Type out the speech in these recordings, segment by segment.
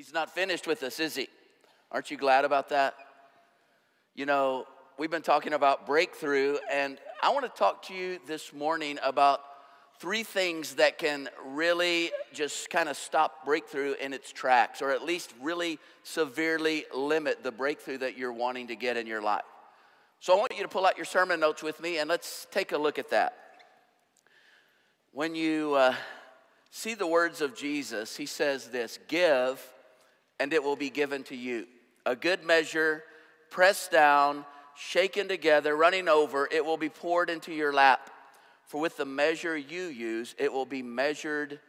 He's not finished with us, is he? Aren't you glad about that? You know, we've been talking about breakthrough, and I want to talk to you this morning about 3 things that can really just kind of stop breakthrough in its tracks, or at least really severely limit the breakthrough that you're wanting to get in your life. So I want you to pull out your sermon notes with me, and let's take a look at that. When you see the words of Jesus, he says this: give, and it will be given to you. A good measure, pressed down, shaken together, running over, it will be poured into your lap. For with the measure you use, it will be measured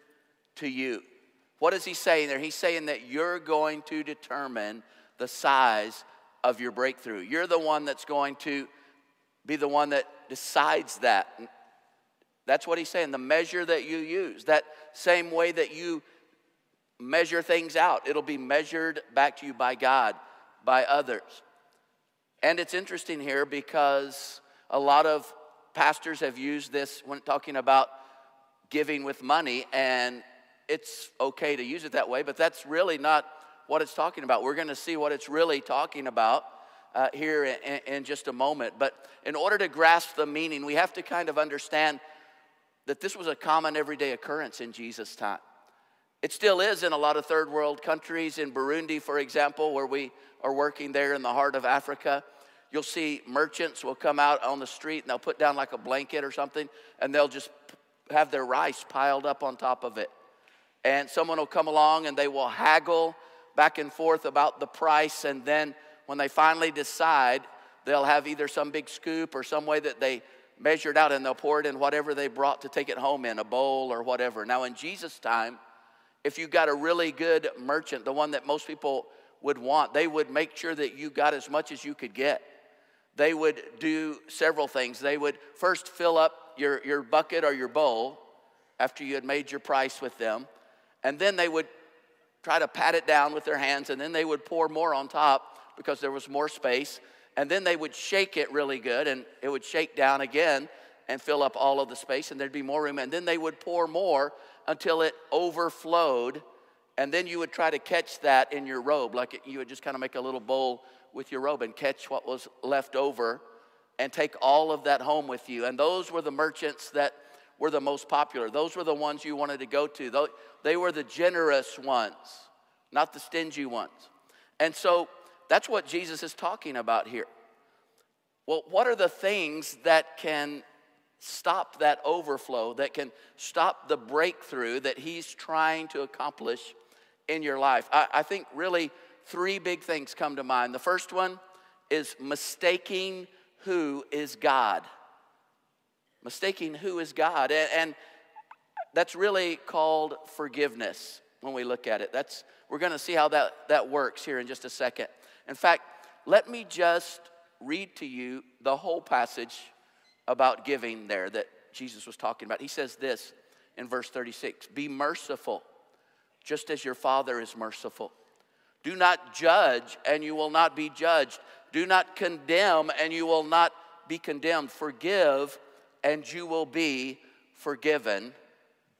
to you. What is he saying there? He's saying that you're going to determine the size of your breakthrough. You're the one that's going to be the one that decides that. That's what he's saying. The measure that you use, that same way that you measure things out, it'll be measured back to you by God, by others. And it's interesting here because a lot of pastors have used this when talking about giving with money, and it's okay to use it that way, but that's really not what it's talking about. We're going to see what it's really talking about here in just a moment. But in order to grasp the meaning, we have to kind of understand that this was a common everyday occurrence in Jesus' time. It still is in a lot of third world countries. In Burundi, for example, where we are working there in the heart of Africa, you'll see merchants will come out on the street and they'll put down like a blanket or something, and they'll just have their rice piled up on top of it. And someone will come along and they will haggle back and forth about the price, and then when they finally decide, they'll have either some big scoop or some way that they measured out, and they'll pour it in whatever they brought to take it home in, a bowl or whatever. Now in Jesus' time, if you got a really good merchant, the one that most people would want, they would make sure that you got as much as you could get. They would do several things. They would first fill up your bucket or your bowl after you had made your price with them, and then they would try to pat it down with their hands, and then they would pour more on top because there was more space, and then they would shake it really good, and it would shake down again and fill up all of the space, and there'd be more room, and then they would pour more until it overflowed, and then you would try to catch that in your robe, like you would just kind of make a little bowl with your robe and catch what was left over and take all of that home with you. And those were the merchants that were the most popular. Those were the ones you wanted to go to. They were the generous ones, not the stingy ones. And so that's what Jesus is talking about here. Well, what are the things that can stop that overflow, that can stop the breakthrough that he's trying to accomplish in your life? I think really 3 big things come to mind. The first one is mistaking who is God. Mistaking who is God. And that's really called forgiveness when we look at it. We're going to see how that works here in just a second. In fact, let me just read to you the whole passage about giving there that Jesus was talking about. He says this in verse 36, "Be merciful, just as your Father is merciful. Do not judge, and you will not be judged. Do not condemn, and you will not be condemned. Forgive, and you will be forgiven.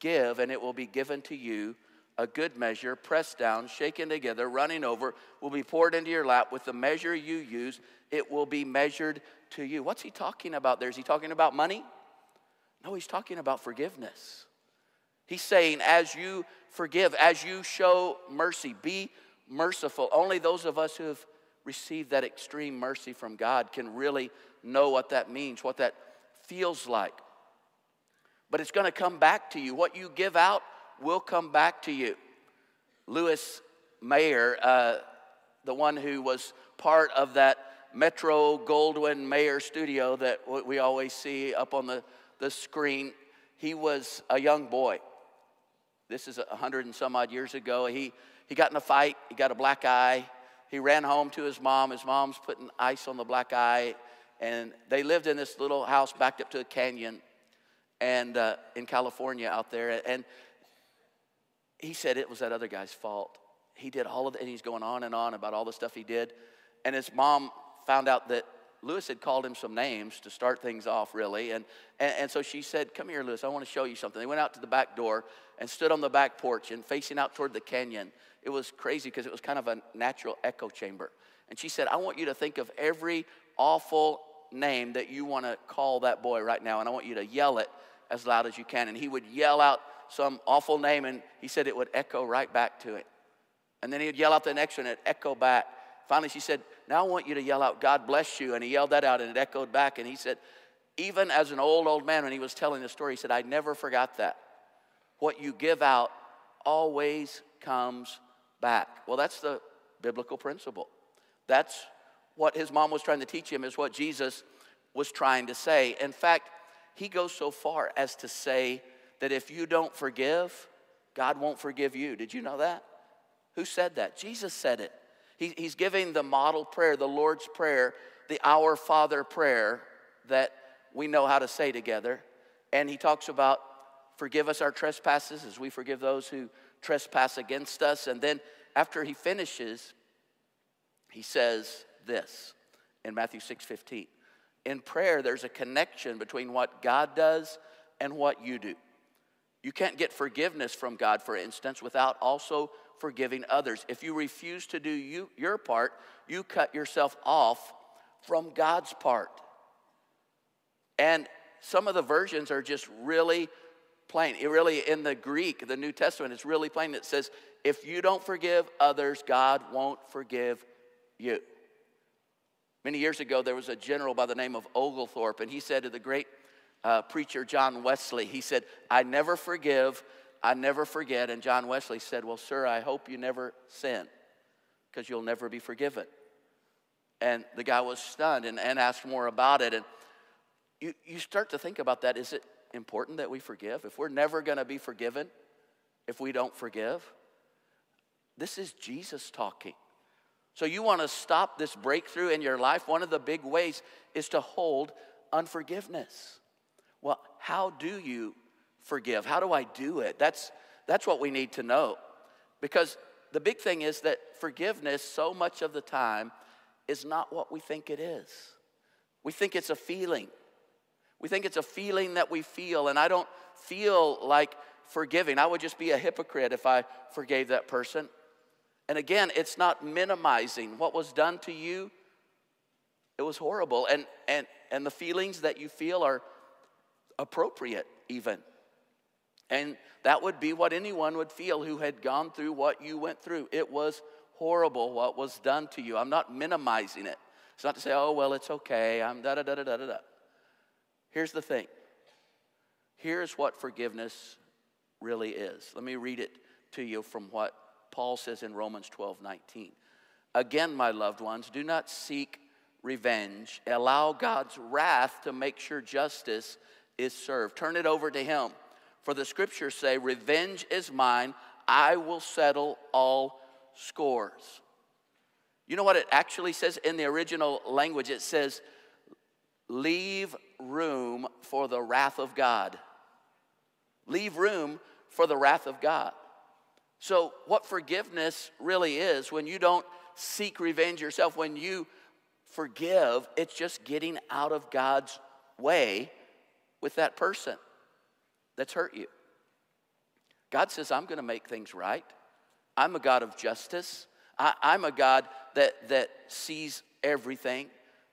Give, and it will be given to you. A good measure, pressed down, shaken together, running over, will be poured into your lap. With the measure you use, it will be measured to you." What's he talking about there? Is he talking about money? No, he's talking about forgiveness. He's saying, as you forgive, as you show mercy, be merciful. Only those of us who have received that extreme mercy from God can really know what that means, what that feels like. But it's going to come back to you. What you give out will come back to you. Louis Mayer, the one who was part of that Metro-Goldwyn-Mayer studio that we always see up on the screen, he was a young boy. This is 100 and some odd years ago. He got in a fight. He got a black eye. He ran home to his mom. His mom's putting ice on the black eye. And they lived in this little house backed up to a canyon and in California out there. And he said it was that other guy's fault. He did all of it, and he's going on and on about all the stuff he did. And his mom found out that Lewis had called him some names to start things off, really. And so she said, come here, Lewis, I want to show you something. They went out to the back door and stood on the back porch and facing out toward the canyon. It was crazy because it was kind of a natural echo chamber. And she said, I want you to think of every awful name that you want to call that boy right now, and I want you to yell it as loud as you can. And he would yell out some awful name, and he said it would echo right back to him. And then he would yell out the next one, and it echoed back. Finally, she said, now I want you to yell out, God bless you. And he yelled that out, and it echoed back. And he said, even as an old man, when he was telling the story, he said, I never forgot that. What you give out always comes back. Well, that's the biblical principle. That's what his mom was trying to teach him, is what Jesus was trying to say. In fact, he goes so far as to say that if you don't forgive, God won't forgive you. Did you know that? Who said that? Jesus said it. He's giving the model prayer, the Lord's Prayer, the Our Father prayer that we know how to say together. And he talks about forgive us our trespasses as we forgive those who trespass against us. And then after he finishes, he says this in Matthew 6:15. In prayer, there's a connection between what God does and what you do. You can't get forgiveness from God, for instance, without also forgiving others. If you refuse to do your part, you cut yourself off from God's part. And some of the versions are just really plain. It really, in the Greek, the New Testament, it's really plain. It says, if you don't forgive others, God won't forgive you. Many years ago, there was a general by the name of Oglethorpe, and he said to the great preacher John Wesley, he said, I never forgive, I never forget. And John Wesley said, well, sir, I hope you never sin, because you'll never be forgiven. And the guy was stunned and asked more about it. And you start to think about that. Is it important that we forgive? If we're never going to be forgiven, if we don't forgive? This is Jesus talking. So you want to stop this breakthrough in your life? One of the big ways is to hold unforgiveness. Well, how do you forgive? How do I do it? That's what we need to know. Because the big thing is that forgiveness, so much of the time, is not what we think it is. We think it's a feeling. We think it's a feeling that we feel, and I don't feel like forgiving. I would just be a hypocrite if I forgave that person. And again, it's not minimizing what was done to you. It was horrible, and the feelings that you feel are appropriate even. And that would be what anyone would feel who had gone through what you went through. It was horrible what was done to you. I'm not minimizing it. It's not to say, oh, well, it's okay. I'm da-da-da-da-da-da. Here's the thing. Here's what forgiveness really is. Let me read it to you from what Paul says in Romans 12:19. Again, my loved ones, do not seek revenge. Allow God's wrath to make sure justice is served. Turn it over to him. For the scriptures say, revenge is mine. I will settle all scores. You know what it actually says in the original language? It says, leave room for the wrath of God. Leave room for the wrath of God. So what forgiveness really is, when you don't seek revenge yourself, when you forgive, it's just getting out of God's way with that person that's hurt you. God says, I'm going to make things right. I'm a God of justice. I'm a God that sees everything.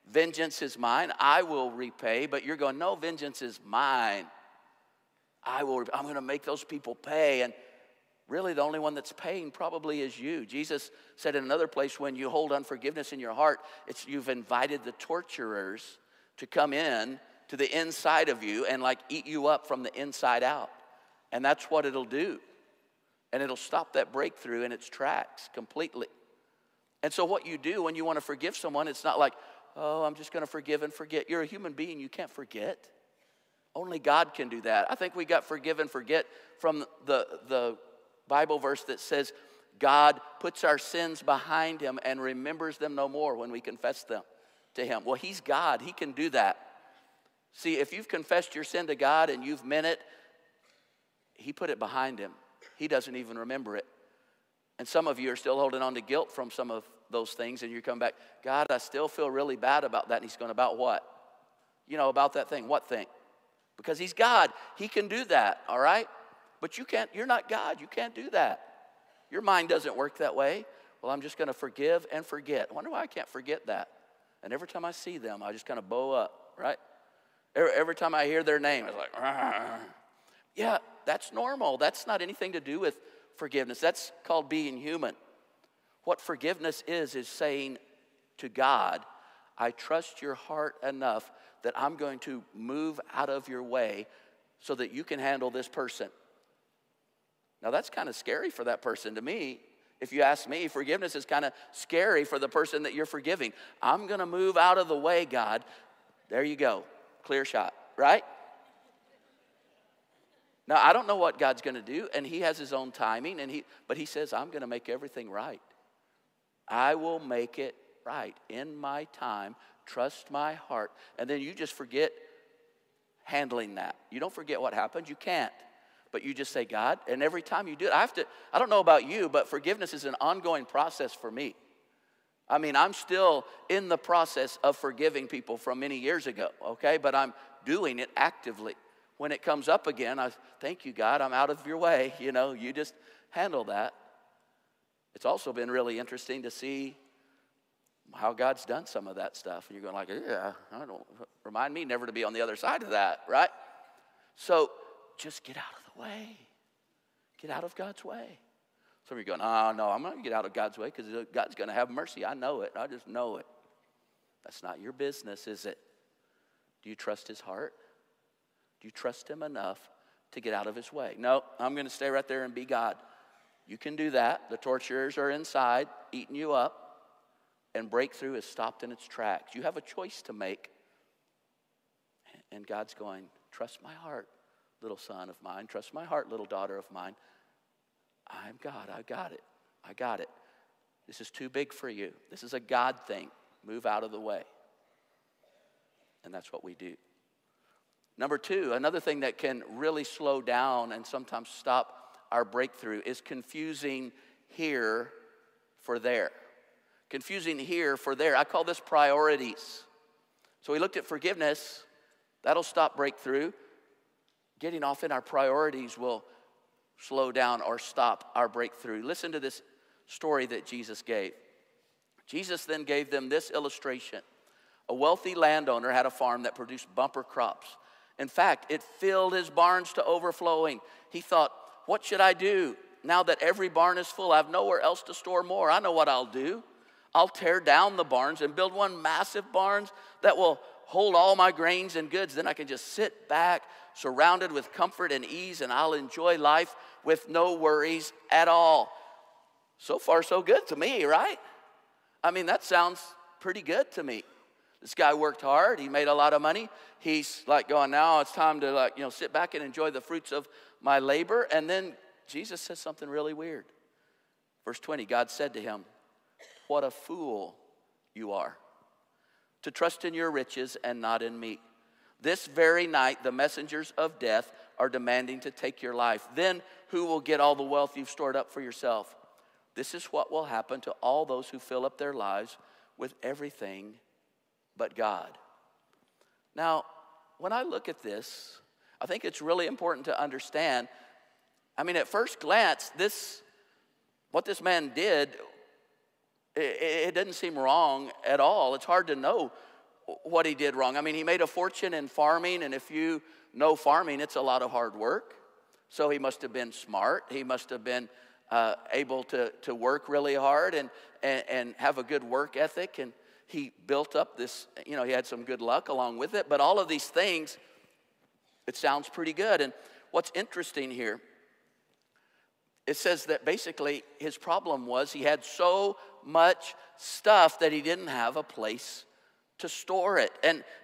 Vengeance is mine. I will repay. But you're going, no, vengeance is mine. I'm going to make those people pay. And really, the only one that's paying probably is you. Jesus said in another place, when you hold unforgiveness in your heart, you've invited the torturers to come in to the inside of you and like eat you up from the inside out. And that's what it'll do. And it'll stop that breakthrough in its tracks completely. And so what you do when you want to forgive someone, it's not like, oh, I'm just going to forgive and forget. You're a human being. You can't forget. Only God can do that. I think we got forgive and forget from the Bible verse that says God puts our sins behind him and remembers them no more when we confess them to him. Well, he's God. He can do that. See, if you've confessed your sin to God and you've meant it, he put it behind him. He doesn't even remember it. And some of you are still holding on to guilt from some of those things and you come back, God, I still feel really bad about that. And he's going, about what? You know, about that thing. What thing? Because he's God. He can do that, all right? But you can't, you're not God. You can't do that. Your mind doesn't work that way. Well, I'm just going to forgive and forget. I wonder why I can't forget that. And every time I see them, I just kind of bow up, right? Every time I hear their name, it's like, "Argh." Yeah, that's normal. That's not anything to do with forgiveness. That's called being human. What forgiveness is saying to God, I trust your heart enough that I'm going to move out of your way so that you can handle this person. Now, that's kind of scary for that person. To me, if you ask me, forgiveness is kind of scary for the person that you're forgiving. I'm going to move out of the way, God. There you go. Clear shot, right? Now, I don't know what God's going to do, and he has his own timing, but he says, I'm going to make everything right. I will make it right in my time. Trust my heart. And then you just forget handling that. You don't forget what happened. You can't. But you just say, God, and every time you do it, I don't know about you, but forgiveness is an ongoing process for me. I mean, I'm still in the process of forgiving people from many years ago, okay? But I'm doing it actively. When it comes up again, I thank you, God, I'm out of your way. You know, you just handle that. It's also been really interesting to see how God's done some of that stuff. And you're going like, yeah, remind me never to be on the other side of that, right? So just get out of the way. Get out of God's way. Some of you are going, oh, no, I'm not going to get out of God's way because God's going to have mercy. I know it. I just know it. That's not your business, is it? Do you trust his heart? Do you trust him enough to get out of his way? No, I'm going to stay right there and be God. You can do that. The torturers are inside, eating you up, and breakthrough is stopped in its tracks. You have a choice to make. And God's going, trust my heart, little son of mine. Trust my heart, little daughter of mine. I'm God. I got it. I got it. This is too big for you. This is a God thing. Move out of the way. And that's what we do. Number two, another thing that can really slow down and sometimes stop our breakthrough is confusing here for there. Confusing here for there. I call this priorities. So we looked at forgiveness. That'll stop breakthrough. Getting off in our priorities will slow down or stop our breakthrough. Listen to this story that Jesus gave. Jesus then gave them this illustration. A wealthy landowner had a farm that produced bumper crops. In fact, it filled his barns to overflowing. He thought, what should I do now that every barn is full? I have nowhere else to store more. I know what I'll do. I'll tear down the barns and build one massive barn that will hold all my grains and goods. Then I can just sit back, surrounded with comfort and ease, and I'll enjoy life with no worries at all. So far, so good to me, right? I mean, that sounds pretty good to me. This guy worked hard. He made a lot of money. He's like going, now it's time to sit back and enjoy the fruits of my labor. And then Jesus says something really weird. Verse 20, God said to him, what a fool you are to trust in your riches and not in me. This very night, the messengers of death are demanding to take your life. Then who will get all the wealth you've stored up for yourself? This is what will happen to all those who fill up their lives with everything but God. Now, when I look at this, I think it's really important to understand. I mean, at first glance, what this man did, it didn't seem wrong at all. It's hard to know what he did wrong. I mean, he made a fortune in farming, and if you know farming, it's a lot of hard work. So he must have been smart. He must have been able to work really hard and have a good work ethic. And he built up this, he had some good luck along with it. But all of these things, it sounds pretty good. And what's interesting here, it says that basically his problem was he had so much stuff that he didn't have a place to store it.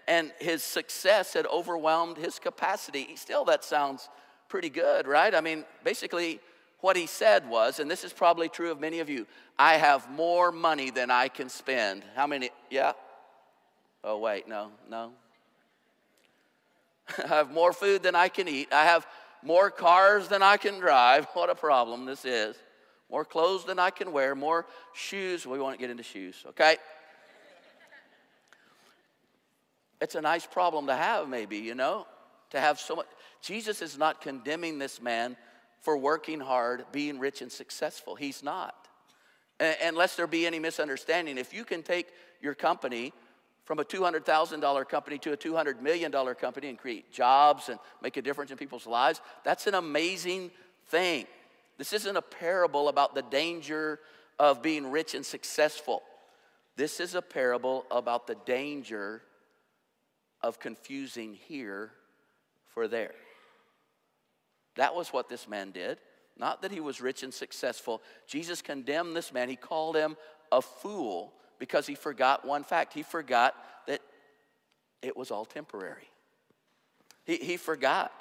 And his success had overwhelmed his capacity. Still, that sounds pretty good, right? I mean, basically what he said was, and this is probably true of many of you, I have more money than I can spend. How many? Yeah? Oh, wait, no. I have more food than I can eat. I have more cars than I can drive. What a problem this is. More clothes than I can wear, more shoes. We won't get into shoes, okay? It's a nice problem to have, maybe, you know, to have so much. Jesus is not condemning this man for working hard, being rich and successful. He's not. Unless there be any misunderstanding, if you can take your company from a $200,000 company to a $200 million company and create jobs and make a difference in people's lives, that's an amazing thing. This isn't a parable about the danger of being rich and successful. This is a parable about the danger of confusing here for there. That was what this man did. Not that he was rich and successful. Jesus condemned this man. He called him a fool because he forgot one fact. He forgot that it was all temporary. He forgot.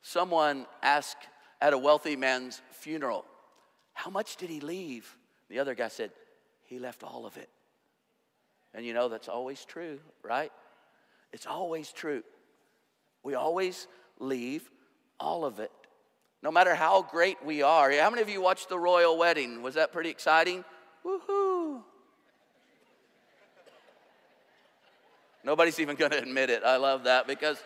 Someone asked at a wealthy man's funeral, how much did he leave? The other guy said, he left all of it. And you know, that's always true, right? It's always true. We always leave all of it. No matter how great we are. How many of you watched the royal wedding? Was that pretty exciting? Woohoo! Nobody's even going to admit it. I love that because...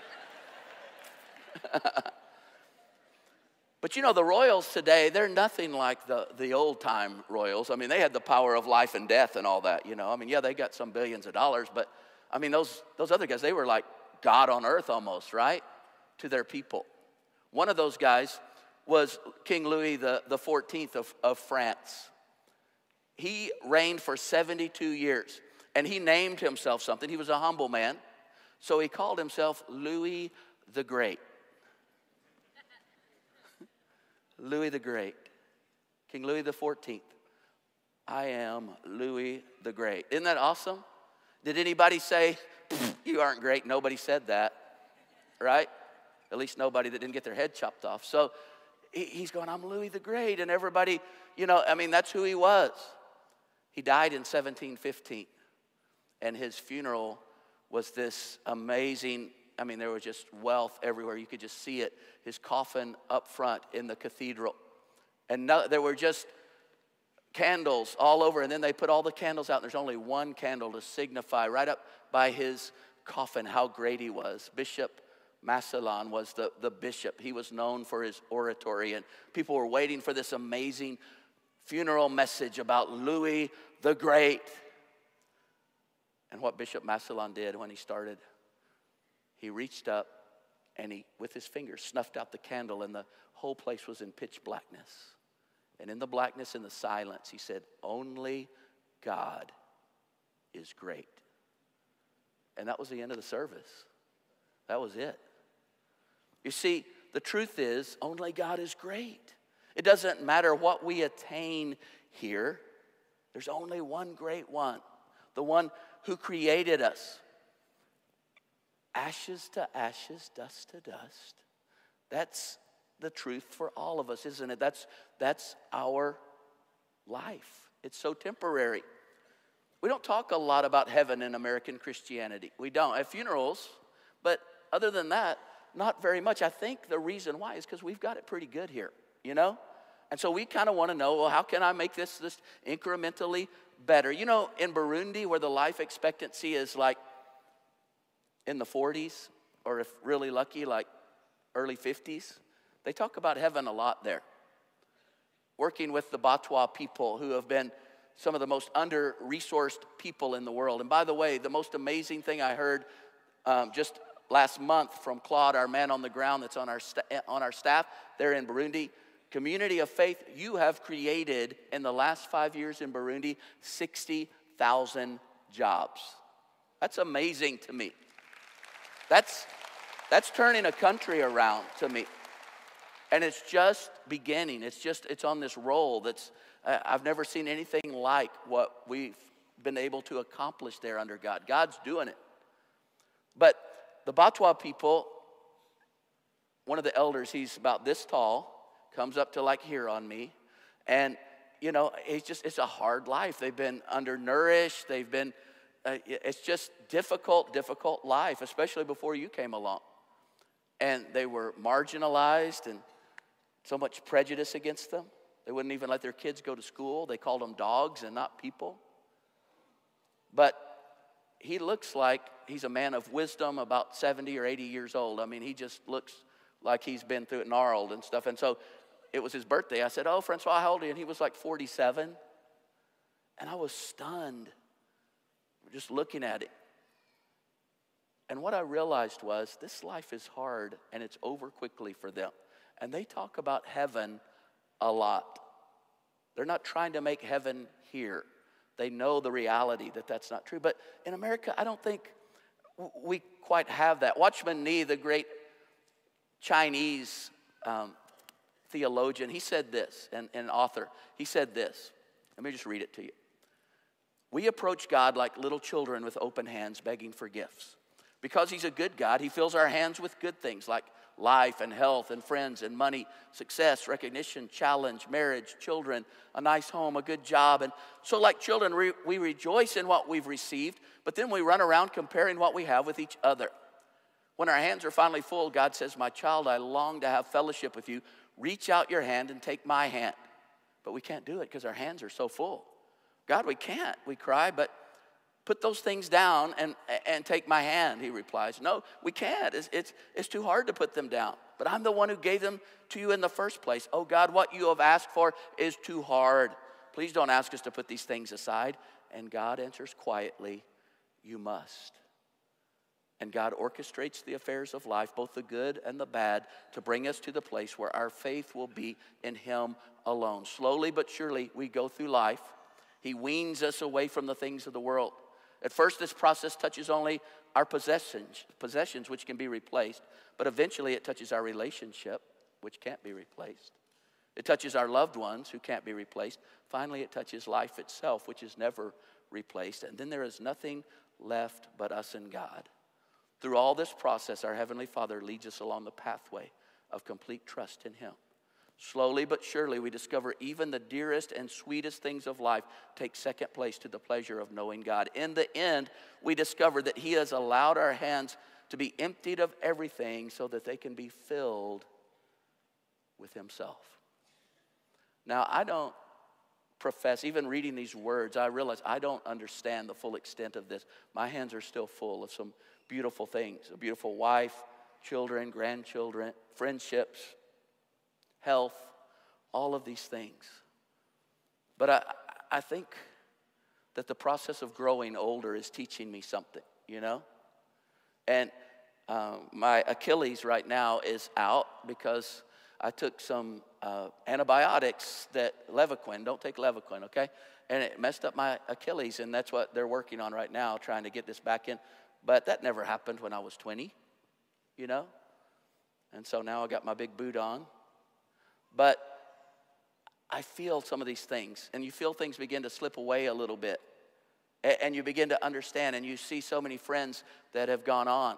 But you know, the royals today, they're nothing like the old-time royals. I mean, they had the power of life and death and all that, you know. I mean, yeah, they got some billions of dollars, but, I mean, those other guys, they were like God on earth almost, right, to their people. One of those guys was King Louis the 14th of France. He reigned for 72 years, and he named himself something. He was a humble man, so he called himself Louis the Great. Louis the Great. King Louis the 14th. I am Louis the Great. Isn't that awesome? Did anybody say, you aren't great? Nobody said that, right? At least nobody that didn't get their head chopped off. So he's going, I'm Louis the Great. And everybody, you know, I mean, that's who he was. He died in 1715. And his funeral was this amazing, I mean, there was just wealth everywhere. You could just see it. His coffin up front in the cathedral. And there were just candles all over. And then they put all the candles out. And there's only one candle to signify right up by his coffin how great he was. Bishop Massillon was the bishop. He was known for his oratory, and people were waiting for this amazing funeral message about Louis the Great. And what Bishop Massillon did when he started, he reached up and he, with his fingers, snuffed out the candle, and the whole place was in pitch blackness. And in the blackness, in the silence, he said, only God is great. And that was the end of the service. That was it. You see, the truth is, only God is great. It doesn't matter what we attain here. There's only one great one, the one who created us. Ashes to ashes, dust to dust. That's the truth for all of us, isn't it? That's our life. It's so temporary. We don't talk a lot about heaven in American Christianity. We don't. At funerals, but other than that, not very much. I think the reason why is because we've got it pretty good here, you know? And so we kind of want to know, well, how can I make this incrementally better? You know, in Burundi, where the life expectancy is like in the 40s, or if really lucky, like early 50s, they talk about heaven a lot there. Working with the Batwa people, who have been some of the most under-resourced people in the world. And by the way, the most amazing thing I heard just last month from Claude, our man on the ground that's on our staff there in Burundi, community of faith, you have created in the last 5 years in Burundi 60,000 jobs. That's amazing to me. That's turning a country around to me. And it's just beginning. It's on this roll that's, I've never seen anything like what we've been able to accomplish there under God. God's doing it. But the Batwa people, one of the elders, he's about this tall, comes up to like here on me. And, you know, it's a hard life. They've been undernourished. They've been, it's just difficult life, especially before you came along. And they were marginalized and so much prejudice against them. They wouldn't even let their kids go to school. They called them dogs and not people. But he looks like he's a man of wisdom, about 70 or 80 years old. I mean, he just looks like he's been through it, gnarled and stuff. And so it was his birthday. I said, "Oh, Francois, how old are you?" And he was like 47. And I was stunned just looking at it. And what I realized was this life is hard and it's over quickly for them. And they talk about heaven a lot. They're not trying to make heaven here. They know the reality that that's not true. But in America, I don't think we quite have that. Watchman Nee, the great Chinese theologian, he said this, and author, he said this. Let me just read it to you. "We approach God like little children with open hands begging for gifts. Because he's a good God, he fills our hands with good things like life and health and friends and money, success, recognition, challenge, marriage, children, a nice home, a good job. And so like children, we rejoice in what we've received, but then we run around comparing what we have with each other. When our hands are finally full, God says, 'My child, I long to have fellowship with you. Reach out your hand and take my hand.' But we can't do it because our hands are so full. 'God, we can't,' we cry, 'but put those things down and take my hand,' he replies. 'No, we can't. It's too hard to put them down. But I'm the one who gave them to you in the first place. Oh God, what you have asked for is too hard. Please don't ask us to put these things aside.' And God answers quietly, 'You must.' And God orchestrates the affairs of life, both the good and the bad, to bring us to the place where our faith will be in him alone. Slowly but surely, we go through life. He weans us away from the things of the world. At first, this process touches only our possessions, which can be replaced. But eventually, it touches our relationship, which can't be replaced. It touches our loved ones, who can't be replaced. Finally, it touches life itself, which is never replaced. And then there is nothing left but us and God. Through all this process, our Heavenly Father leads us along the pathway of complete trust in him. Slowly but surely, we discover even the dearest and sweetest things of life take second place to the pleasure of knowing God. In the end, we discover that he has allowed our hands to be emptied of everything so that they can be filled with himself. Now, I don't profess, even reading these words, I realize I don't understand the full extent of this. My hands are still full of some beautiful things: a beautiful wife, children, grandchildren, friendships, health, all of these things. But I think that the process of growing older is teaching me something, you know? And my Achilles right now is out because I took some antibiotics, that Levaquin, don't take Levaquin, okay? And it messed up my Achilles, and that's what they're working on right now, trying to get this back in. But that never happened when I was 20, you know? And so now I got my big boot on. But I feel some of these things, and you feel things begin to slip away a little bit. And you begin to understand, and you see so many friends that have gone on.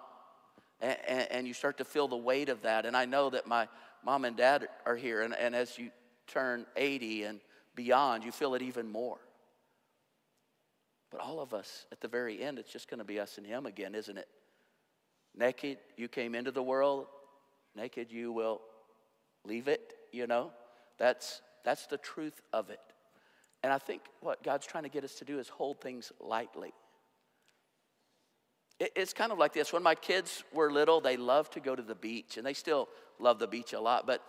And you start to feel the weight of that. And I know that my mom and dad are here, and as you turn 80 and beyond, you feel it even more. But all of us, at the very end, it's just going to be us and him again, isn't it? Naked, you came into the world. Naked, you will leave it, you know. That's the truth of it. And I think what God's trying to get us to do is hold things lightly. It's kind of like this. When my kids were little, they loved to go to the beach, and they still love the beach a lot. But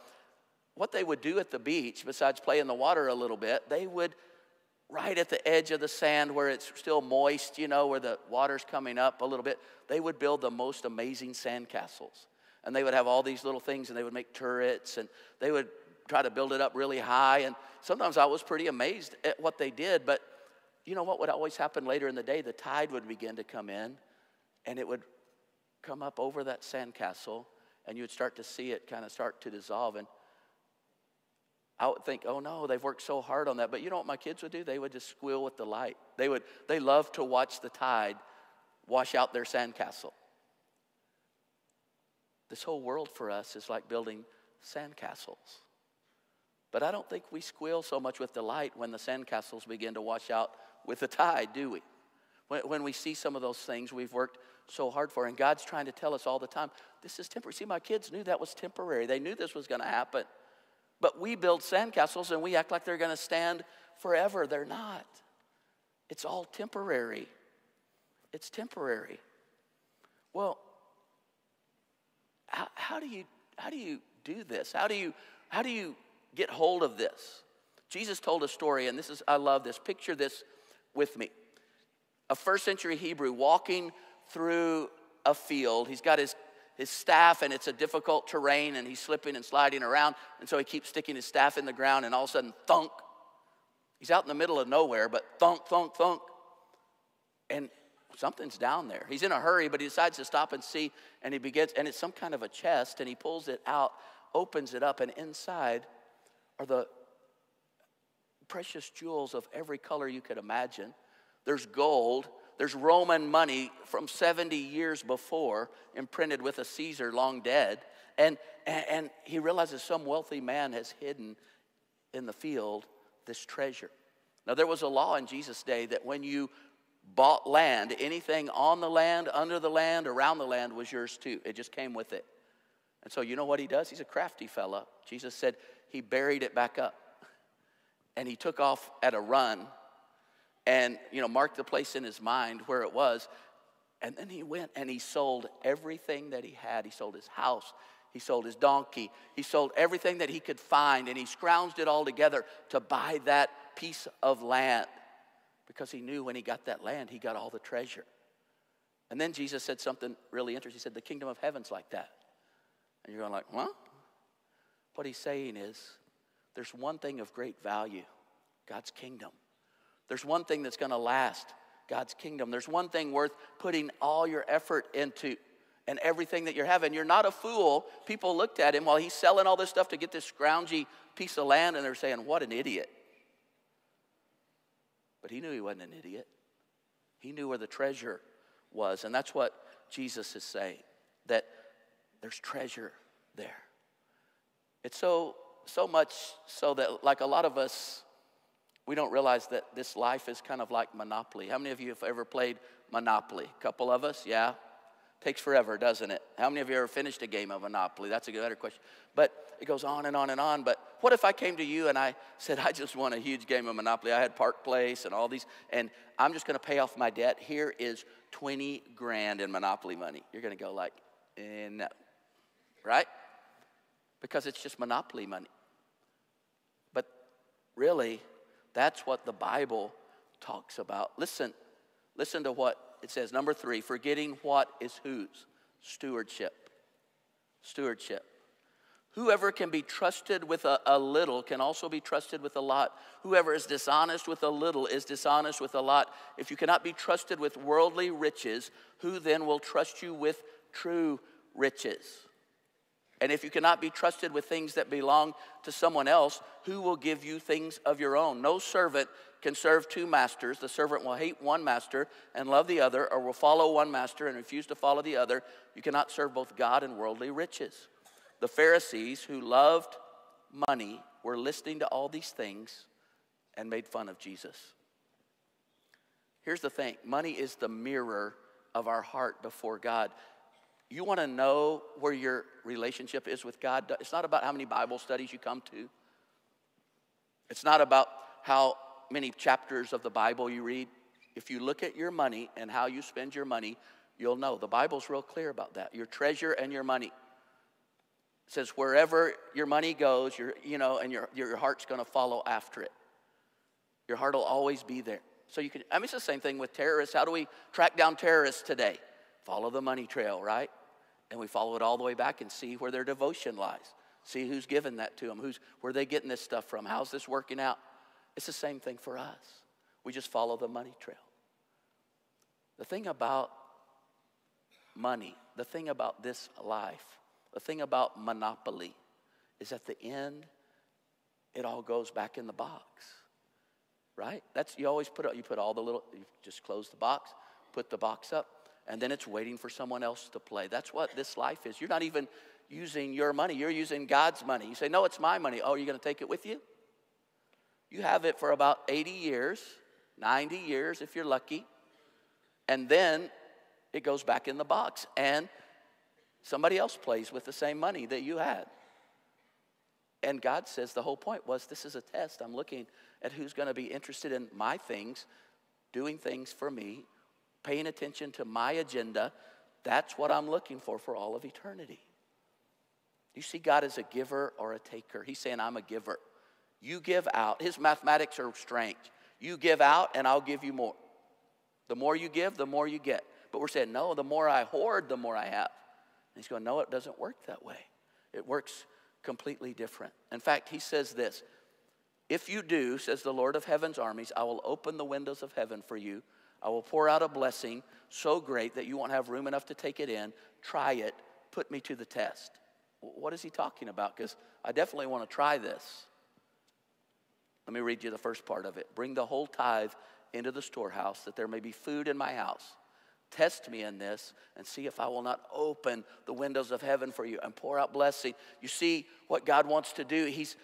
what they would do at the beach, besides play in the water a little bit, they would, right at the edge of the sand where it's still moist, you know, where the water's coming up a little bit, they would build the most amazing sand castles. And they would have all these little things, and they would make turrets, and they would try to build it up really high. And sometimes I was pretty amazed at what they did. But you know what would always happen later in the day? The tide would begin to come in, and it would come up over that sandcastle, and you would start to see it kind of start to dissolve. And I would think, oh no, they've worked so hard on that. But you know what my kids would do? They would just squeal with delight. They love to watch the tide wash out their sandcastle. This whole world for us is like building sandcastles. But I don't think we squeal so much with delight when the sandcastles begin to wash out with the tide, do we? When we see some of those things we've worked so hard for, and God's trying to tell us all the time, this is temporary. See, my kids knew that was temporary. They knew this was going to happen. But we build sandcastles and we act like they're going to stand forever. They're not. It's all temporary. It's temporary. Well, how do you do this? How do you get hold of this? Jesus told a story, and I love this. Picture this with me. A first century Hebrew walking through a field. He's got his staff, and it's a difficult terrain, and he's slipping and sliding around, and so he keeps sticking his staff in the ground, and all of a sudden, thunk. He's out in the middle of nowhere, but thunk, thunk, thunk. And something's down there. He's in a hurry, but he decides to stop and see, and and it's some kind of a chest, and he pulls it out, opens it up, and inside are the precious jewels of every color you could imagine. There's gold. There's Roman money from 70 years before, imprinted with a Caesar long dead. And he realizes some wealthy man has hidden in the field this treasure. Now, there was a law in Jesus' day that when you bought land, anything on the land, under the land, around the land was yours too. It just came with it. And so you know what he does? He's a crafty fella. Jesus said he buried it back up. And he took off at a run and, marked the place in his mind where it was. And then he went and he sold everything that he had. He sold his house. He sold his donkey. He sold everything that he could find. And he scrounged it all together to buy that piece of land. Because he knew when he got that land, he got all the treasure. And then Jesus said something really interesting. He said, the kingdom of heaven's like that. And you're going like, huh? What he's saying is, there's one thing of great value, God's kingdom. There's one thing that's going to last, God's kingdom. There's one thing worth putting all your effort into and everything that you're having. You're not a fool. People looked at him while he's selling all this stuff to get this scroungy piece of land, and they're saying, what an idiot. But he knew he wasn't an idiot. He knew where the treasure was, and that's what Jesus is saying, that there's treasure there. It's so much so that, like a lot of us, we don't realize that this life is kind of like Monopoly. How many of you have ever played Monopoly? A couple of us, yeah? Takes forever, doesn't it? How many of you ever finished a game of Monopoly? That's a better question. But it goes on and on and on. But what if I came to you and I said, I just won a huge game of Monopoly. I had Park Place and all these, and I'm just going to pay off my debt. Here is 20 grand in Monopoly money. You're going to go like, no, right? Because it's just Monopoly money. But really, that's what the Bible talks about. Listen to what it says. Number 3, forgetting what is whose? Stewardship. Stewardship. Whoever can be trusted with a little can also be trusted with a lot. Whoever is dishonest with a little is dishonest with a lot. If you cannot be trusted with worldly riches, who then will trust you with true riches? And if you cannot be trusted with things that belong to someone else, who will give you things of your own? No servant can serve 2 masters. The servant will hate one master and love the other, or will follow one master and refuse to follow the other. You cannot serve both God and worldly riches. The Pharisees, who loved money, were listening to all these things and made fun of Jesus. Here's the thing. Money is the mirror of our heart before God. You want to know where your relationship is with God? It's not about how many Bible studies you come to. It's not about how many chapters of the Bible you read. If you look at your money and how you spend your money, you'll know. The Bible's real clear about that. Your treasure and your money. It says wherever your money goes, and your heart's going to follow after it. Your heart will always be there. So it's the same thing with terrorists. How do we track down terrorists today? Follow the money trail, right? And we follow it all the way back and see where their devotion lies. See who's given that to them. Where are they getting this stuff from? How's this working out? It's the same thing for us. We just follow the money trail. The thing about money, the thing about this life, the thing about monopoly is at the end, it all goes back in the box, right? You always put all the little, you just close the box, put the box up, and then it's waiting for someone else to play. That's what this life is. You're not even using your money. You're using God's money. You say, no, it's my money. Oh, you're going to take it with you? You have it for about 80 years, 90 years if you're lucky, and then it goes back in the box, and somebody else plays with the same money that you had. And God says the whole point was, this is a test. I'm looking at who's going to be interested in my things, doing things for me, paying attention to my agenda. That's what I'm looking for all of eternity. You see God as a giver or a taker. He's saying, I'm a giver. You give out. His mathematics are strange. You give out and I'll give you more. The more you give, the more you get. But we're saying, no, the more I hoard, the more I have. And he's going, no, it doesn't work that way. It works completely different. In fact, he says this, if you do, says the Lord of heaven's armies, I will open the windows of heaven for you. I will pour out a blessing so great that you won't have room enough to take it in. Try it. Put me to the test. What is he talking about? Because I definitely want to try this. Let me read you the first part of it. Bring the whole tithe into the storehouse, that there may be food in my house. Test me in this and see if I will not open the windows of heaven for you and pour out blessing. You see what God wants to do. He's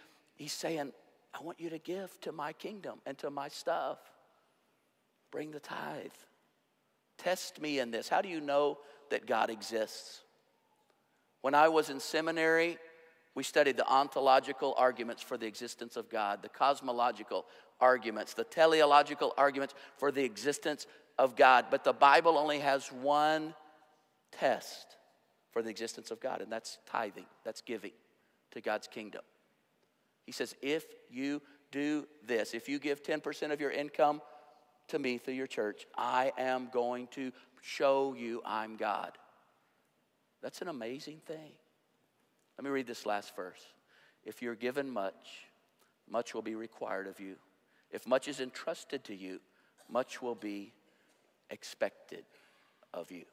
saying, I want you to give to my kingdom and to my stuff. Bring the tithe. Test me in this. How do you know that God exists? When I was in seminary, we studied the ontological arguments for the existence of God, the cosmological arguments, the teleological arguments for the existence of God. But the Bible only has one test for the existence of God, and that's tithing. That's giving to God's kingdom. He says, if you do this, if you give 10% of your income to me through your church, I am going to show you I'm God. That's an amazing thing. Let me read this last verse. If you're given much, much will be required of you. If much is entrusted to you, much will be expected of you.